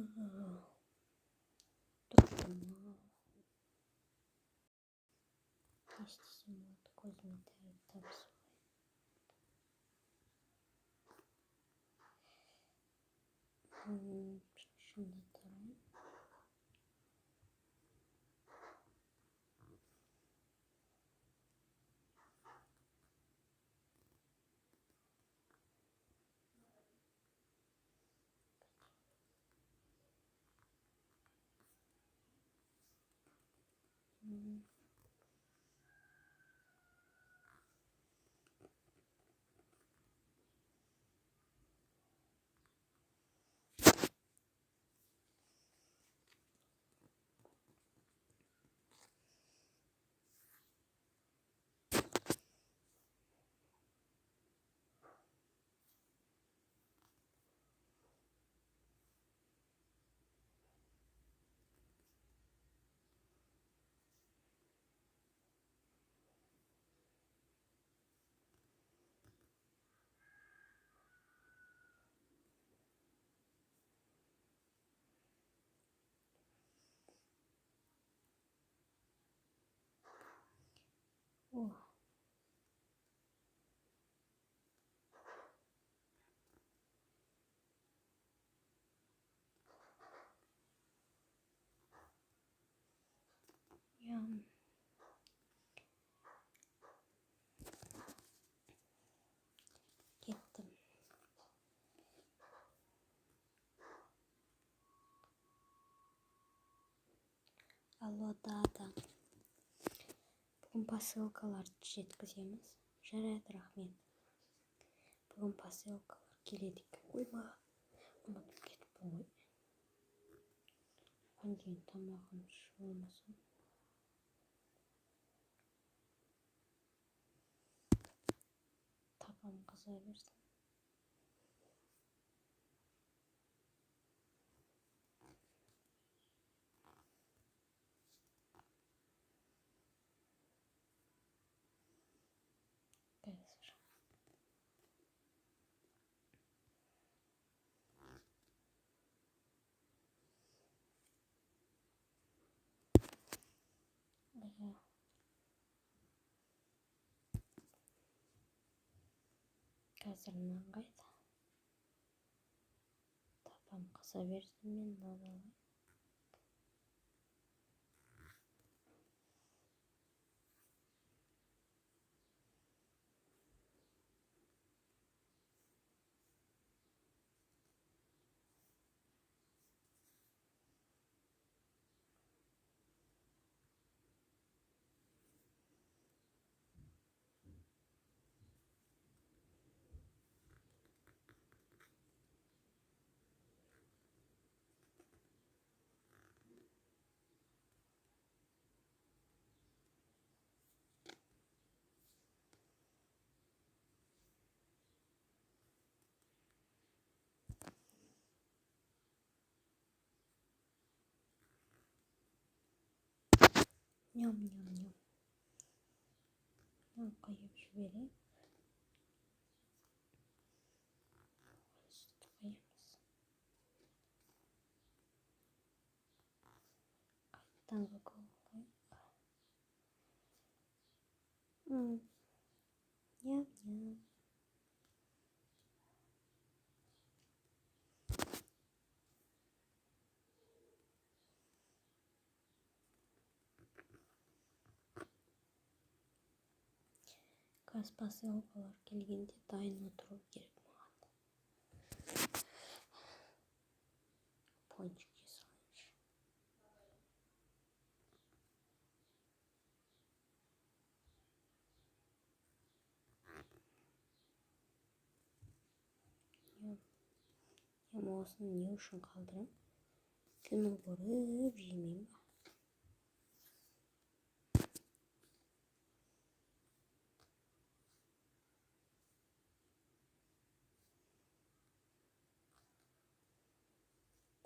Tamam. İşte kozmetik tablosu. Şunu da tarayayım. Oh. Ya. Gittim. Allo dağda. Bugün посылкалар жеткіземіз. Жарайды, рахмет. Бүгін посылкалар келеді екен. Ой, маған ұмытып кетіппін ғой. Оған дейін тамағым болмасын. Табам қыза берсін. Қазір. Қазір мынан қайда. Табам қыза берсін мен мынаны. Ням-ням-ням. Мынаны қойып жіберейін. Қоямыз. Қайттан қойып. Ням-ням. Газ посылкалар келгенде дайын отыру керек маған. Пончик жасайыншы. Мен осыны не үшін қалдырам? Кино көріп жемеймін ба?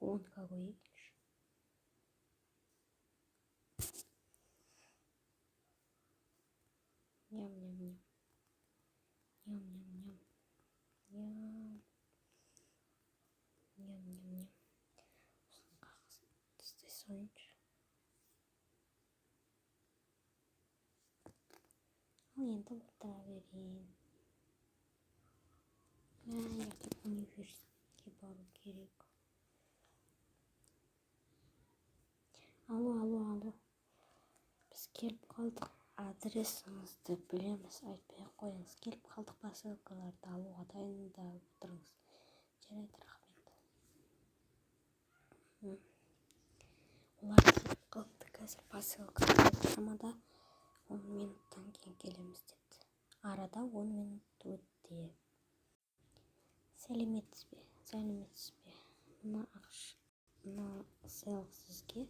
Онға қояйыншы. Ням-ням-ням. Ням-ням-ням. Ням. Ням-ням-ням. Ал енді отыра берейін. Ертең университетке бару керек. Алло. Біз келіп қалдық. Адресіңізді білеміз, айтпай қойыңыз. Келіп қалдық, посылкаларды алуға дайындап отырыңыз. Жарайды, рахмет. Олар келіп қалды, қазір посылкалар шамада 10 минуттан кейін келеміз депті. Арада 10 минут өтті. Сәлеметсіз бе? Мына сыйлық сізге.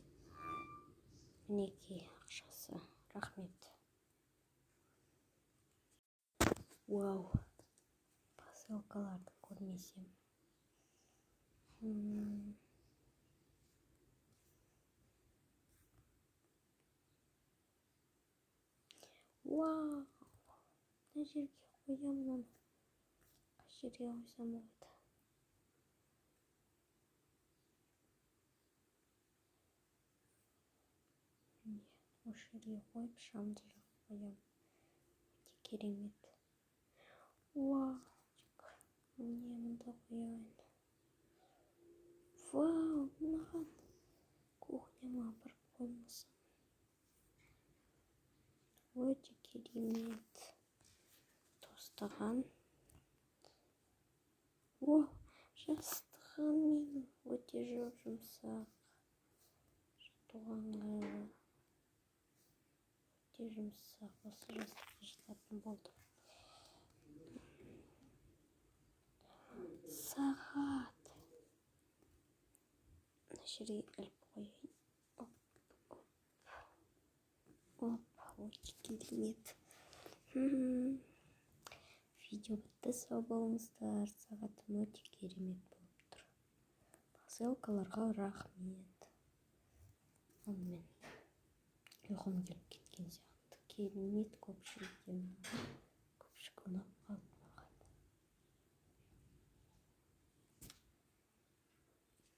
Мінекей ақшасы. Рахмет. Вау. Посылкаларды көрмесем. Вау. Мына жерге қоямын оны. Қай жерге қойсам болады? Осы жерге қойып, шамды жағып қоямын. Өте керемет. Вау. Міне мұнда қояйын. Вау, мынаған кухняма апарып қоймасам. Өте керемет. Тостаған. О, жастығым менің. Өте жұмсақ. Жатуға ыңғайлы. Өте жұмсақ. Осы жастыққа жататын болдым. Сағат. Мына жерге іліп қояйын. Оп, өте керемет. Видео бітті, сау болыңыздар. Сағатым өте керемет болып тұр. Посылкаларға рахмет. Онымен ұйқым келіп кеткен сияқты. Керемет көпшілік ұнап қалды.